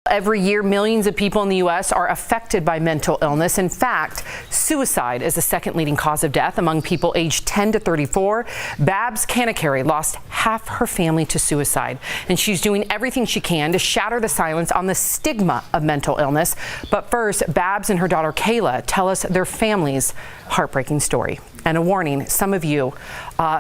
Every year, millions of people in the U.S. are affected by mental illness. In fact, suicide is the second leading cause of death among people aged 10 to 34. Babette Canacari lost half her family to suicide, and she's doing everything she can to shatter the silence on the stigma of mental illness. But first, Babs and her daughter Kayla tell us their family's heartbreaking story. And a warning, some of you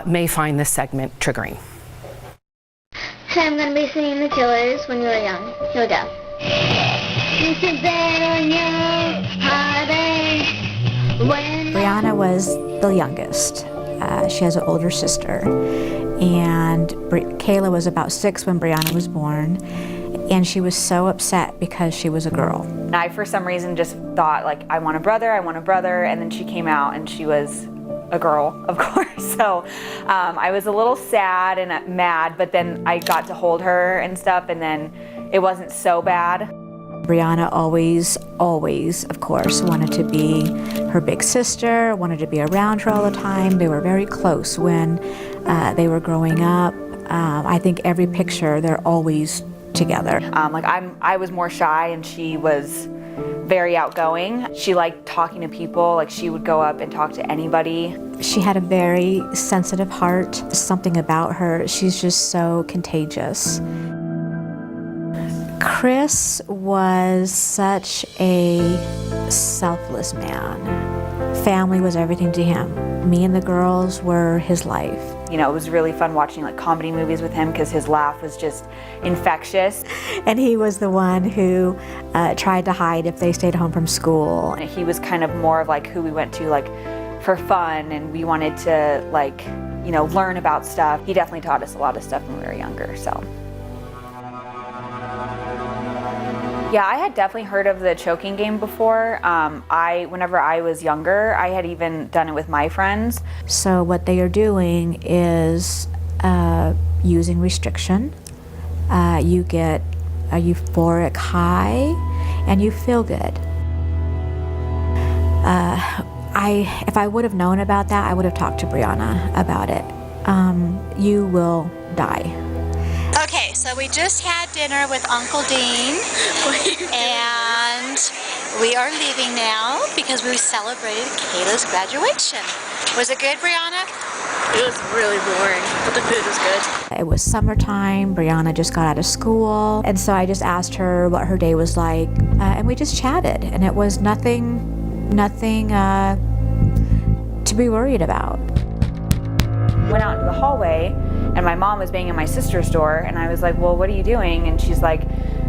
may find this segment triggering. Hey, I'm going to be singing The Killers, When You Were Young. Here we go. Brianna was the youngest. She has an older sister. And Kayla was about 6 when Brianna was born. And she was so upset because she was a girl. I, for some reason, just thought, like, I want a brother, and then she came out and she was a girl, of course. So I was a little sad and mad, but then I got to hold her and stuff, and then it wasn't so bad. Brianna always, of course, wanted to be her big sister, wanted to be around her all the time. They were very close when they were growing up. I think every picture, they're always together. I was more shy and she was very outgoing. She liked talking to people. Like, she would go up and talk to anybody. She had a very sensitive heart, something about her. She's just so contagious. Chris was such a selfless man. Family was everything to him. Me and the girls were his life. You know, it was really fun watching like comedy movies with him because his laugh was just infectious. And he was the one who tried to hide if they stayed home from school. And he was kind of more of like who we went to like for fun, and we wanted to like, you know, learn about stuff. He definitely taught us a lot of stuff when we were younger, so. Yeah, I had definitely heard of the choking game before. Whenever I was younger, I had even done it with my friends. So what they are doing is using restriction. You get a euphoric high and you feel good. If I would have known about that, I would have talked to Brianna about it. You will die. Okay, so we just had dinner with Uncle Dean, and we are leaving now because we celebrated Kayla's graduation. Was it good, Brianna? It was really boring, but the food was good. It was summertime, Brianna just got out of school, and so I just asked her what her day was like, and we just chatted, and it was nothing to be worried about. Went out into the hallway, and my mom was banging my sister's door, and I was like, well, what are you doing? And she's like,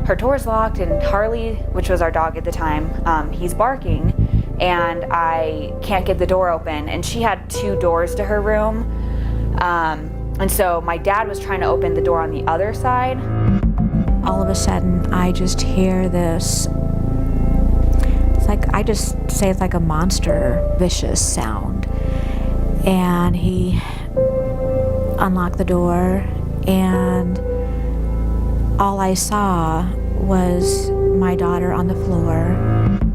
her door's locked, and Harley, which was our dog at the time, he's barking, and I can't get the door open. And she had 2 doors to her room, and so my dad was trying to open the door on the other side. All of a sudden, I just hear this, it's like, I just say it's like a monster, vicious sound. And he unlocked the door, and all I saw was my daughter on the floor.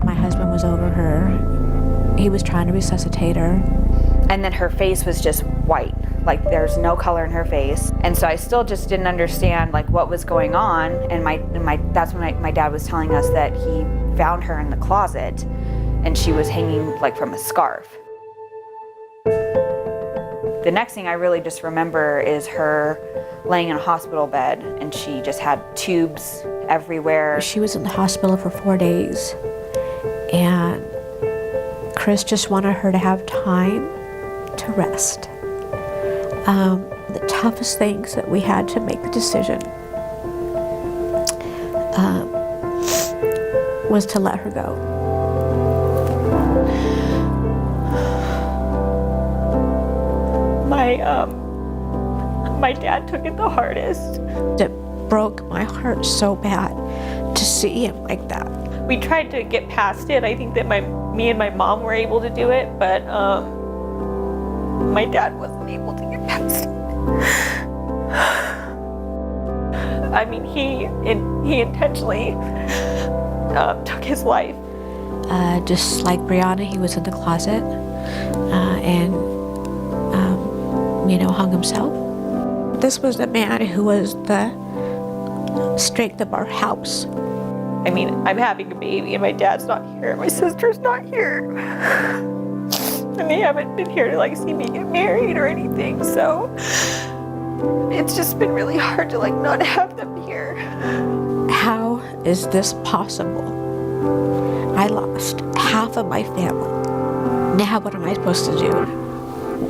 My husband was over her. He was trying to resuscitate her. And then her face was just white, like there's no color in her face. And so I still just didn't understand like what was going on. And that's when my dad was telling us that he found her in the closet and she was hanging like from a scarf. The next thing I really just remember is her laying in a hospital bed, and she just had tubes everywhere. She was in the hospital for 4 days, and Chris just wanted her to have time to rest. The toughest things that we had to make the decision was to let her go. My dad took it the hardest. It broke my heart so bad to see him like that. We tried to get past it. I think that me and my mom were able to do it, but my dad wasn't able to get past it. I mean, he intentionally took his life. Just like Brianna, he was in the closet and hung himself. This was the man who was the strength of our house. I mean, I'm having a baby and my dad's not here, my sister's not here. And they haven't been here to like see me get married or anything, so it's just been really hard to like not have them here. How is this possible? I lost half of my family. Now what am I supposed to do?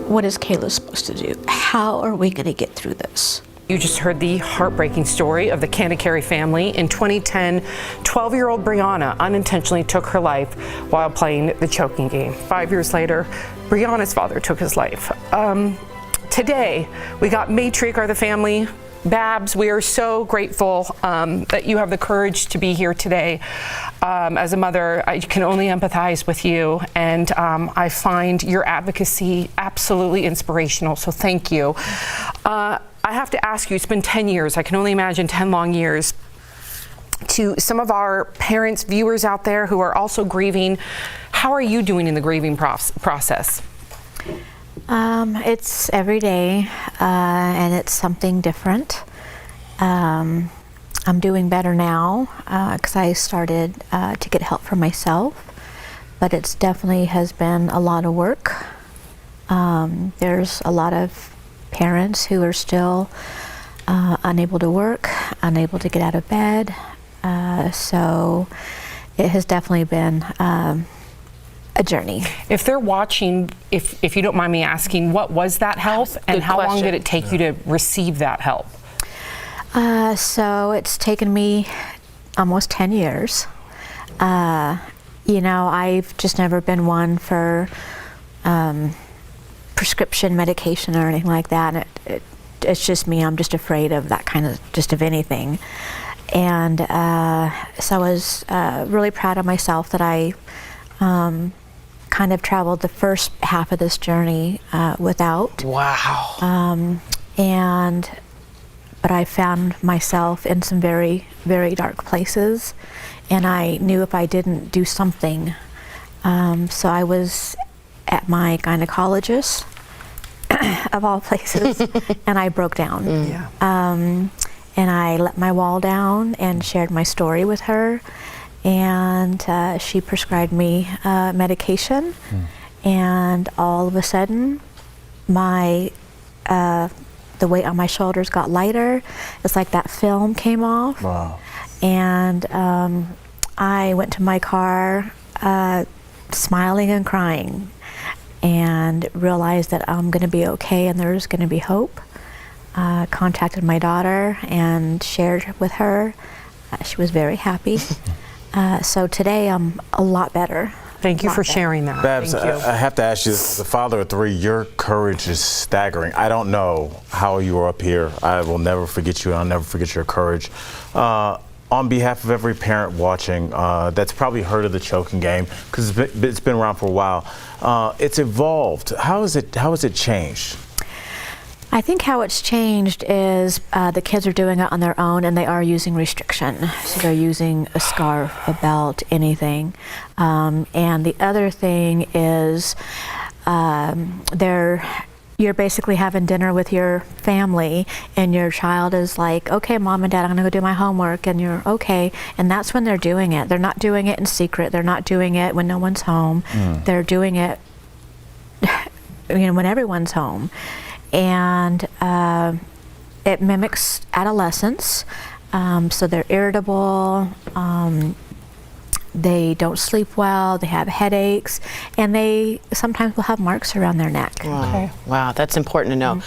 What is Kayla supposed to do? How are we going to get through this? You just heard the heartbreaking story of the Canacari family. In 2010, 12-year-old Brianna unintentionally took her life while playing the choking game. 5 years later, Brianna's father took his life. Today, we got matriarch of the family, Babs. We are so grateful that you have the courage to be here today. As a mother, I can only empathize with you, and I find your advocacy absolutely inspirational, so thank you. I have to ask you, it's been 10 years, I can only imagine 10 long years. To some of our parents, viewers out there who are also grieving, how are you doing in the grieving process? It's every day, and it's something different. I'm doing better now because I started to get help for myself, but it's definitely has been a lot of work. There's a lot of parents who are still unable to work, unable to get out of bed, so it has definitely been a journey. If they're watching, if you don't mind me asking, what was that help and how long did it take you to receive that help? So it's taken me almost 10 years. You know, I've just never been one for prescription medication or anything like that. And it's just me, I'm just afraid of that kind of, just of anything. And so I was really proud of myself that I kind of traveled the first half of this journey without. Wow. But I found myself in some very, very dark places, and I knew if I didn't do something, so I was at my gynecologist, of all places, and I broke down. Yeah. And I let my wall down and shared my story with her, and she prescribed me medication, and all of a sudden, the weight on my shoulders got lighter. It's like that film came off. Wow. And I went to my car smiling and crying, and realized that I'm going to be okay and there's going to be hope. Contacted my daughter and shared with her. She was very happy. So today I'm a lot better. Thank you for sharing that. Babs, Thank you. I have to ask you, as a father of 3, your courage is staggering. I don't know how you are up here. I will never forget you, and I'll never forget your courage. On behalf of every parent watching that's probably heard of the choking game, because it's been around for a while, it's evolved. How has it changed? I think how it's changed is the kids are doing it on their own, and they are using restriction. So they're using a scarf, a belt, anything. And the other thing is you're basically having dinner with your family, and your child is like, okay, Mom and Dad, I'm gonna go do my homework, and you're okay. And that's when they're doing it. They're not doing it in secret. They're not doing it when no one's home. They're doing it when everyone's home. And it mimics adolescence, so they're irritable, they don't sleep well, they have headaches, and they sometimes will have marks around their neck. Wow. Okay. Wow, that's important to know.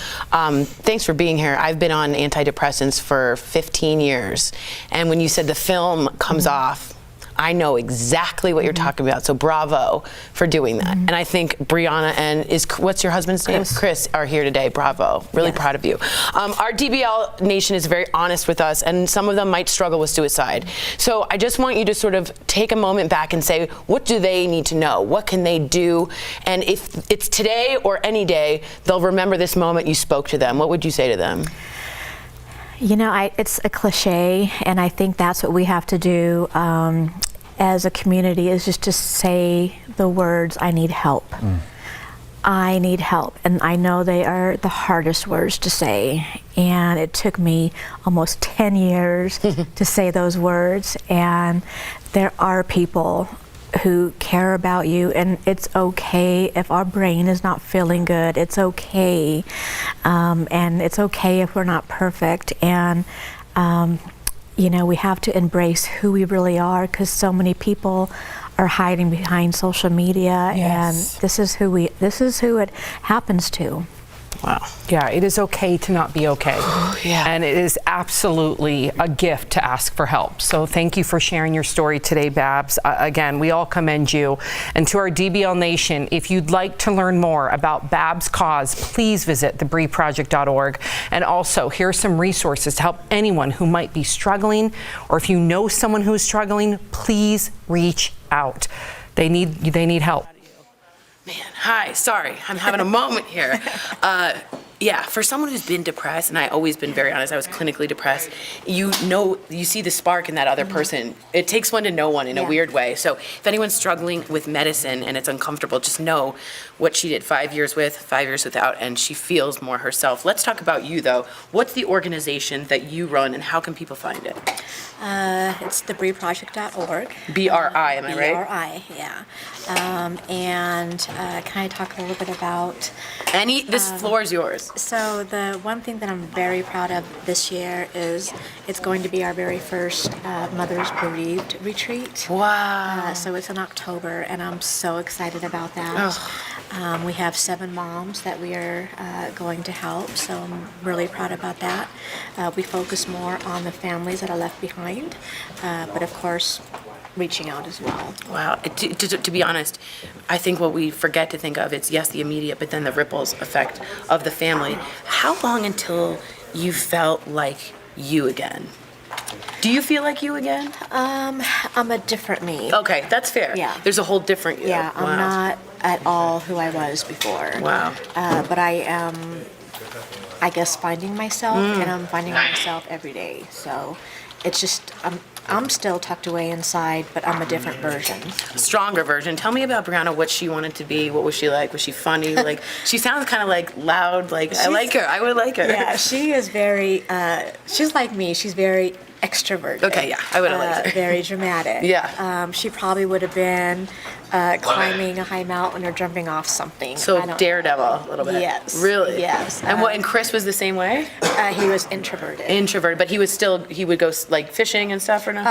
Thanks for being here. I've been on antidepressants for 15 years, and when you said the film comes off, I know exactly what you're talking about, so bravo for doing that. And I think Brianna and what's your husband's name? Chris are here today. Bravo. Really proud of you. Our DBL Nation is very honest with us, and some of them might struggle with suicide. So I just want you to sort of take a moment back and say, what do they need to know? What can they do? And if it's today or any day, they'll remember this moment you spoke to them. What would you say to them? You know, it's a cliche, and I think that's what we have to do as a community, is just to say the words, I need help. I need help, and I know they are the hardest words to say, and it took me almost 10 years to say those words, and there are people who care about you, and it's okay if our brain is not feeling good. It's okay, and it's okay if we're not perfect, and you know, we have to embrace who we really are, because so many people are hiding behind social media. Yes. And this is who it happens to. Wow. Yeah, it is okay to not be okay. Yeah. And it is absolutely a gift to ask for help. So thank you for sharing your story today, Babs. Again, we all commend you. And to our DBL Nation, if you'd like to learn more about Babs' cause, please visit thebrieproject.org. And also, here are some resources to help anyone who might be struggling, or if you know someone who is struggling, please reach out. They need help. Man, hi, sorry, I'm having a moment here. Yeah, for someone who's been depressed, and I've always been very honest, I was clinically depressed, you see the spark in that other person. It takes one to know one in a weird way. So if anyone's struggling with medicine and it's uncomfortable, just know what she did 5 years with, 5 years without, and she feels more herself. Let's talk about you, though. What's the organization that you run, and how can people find it? It's thebrieproject.org. BRI, am I right? BRI, yeah. And can I talk a little bit about... This floor is yours. So the one thing that I'm very proud of this year is it's going to be our very first Mothers Bereaved retreat. Wow. So it's in October, and I'm so excited about that. We have 7 moms that we are going to help, so I'm really proud about that. We focus more on the families that are left behind, but of course, reaching out as well. Wow. To be honest, I think what we forget to think of is, yes, the immediate, but then the ripples effect of the family. How long until you felt like you again? Do you feel like you again? I'm a different me. Okay, that's fair. Yeah. There's a whole different you. Yeah, I'm not at all who I was before. Wow. But I am, I guess, finding myself, and I'm finding myself every day. So it's just, I'm still tucked away inside, but I'm a different version. Stronger version. Tell me about Brianna, what she wanted to be. What was she like? Was she funny? Like, she sounds kind of like loud. Like, I like her. I would like her. Yeah, she is very, she's like me. She's very extroverted. Okay, yeah, I would have liked her. Very dramatic. Yeah. She probably would have been climbing a high mountain or jumping off something. So daredevil a little bit. Yes. Really? Yes. And Chris was the same way? He was introverted. Introverted, but he would go like fishing and stuff or no?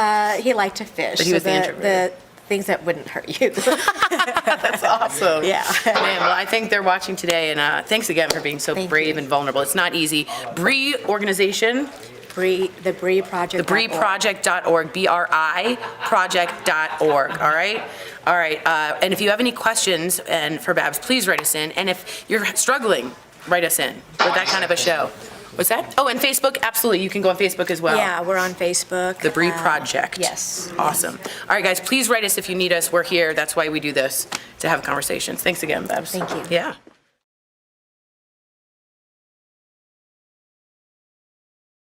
He liked to fish. But he was the introvert. The things that wouldn't hurt you. That's awesome. Yeah. Man, well, I think they're watching today, and thanks again for being so brave and vulnerable. It's not easy. Bree organization. The Bree Project. TheBreeProject.org. BRI project.org. All right. All right. And if you have any questions for Babs, please write us in. And if you're struggling, write us in with that kind of a show. What's that? Oh, and Facebook. Absolutely. You can go on Facebook as well. Yeah, we're on Facebook. The Bree Project. Yes. Awesome. All right, guys, please write us if you need us. We're here. That's why we do this, to have conversations. Thanks again, Babs. Thank you. Yeah.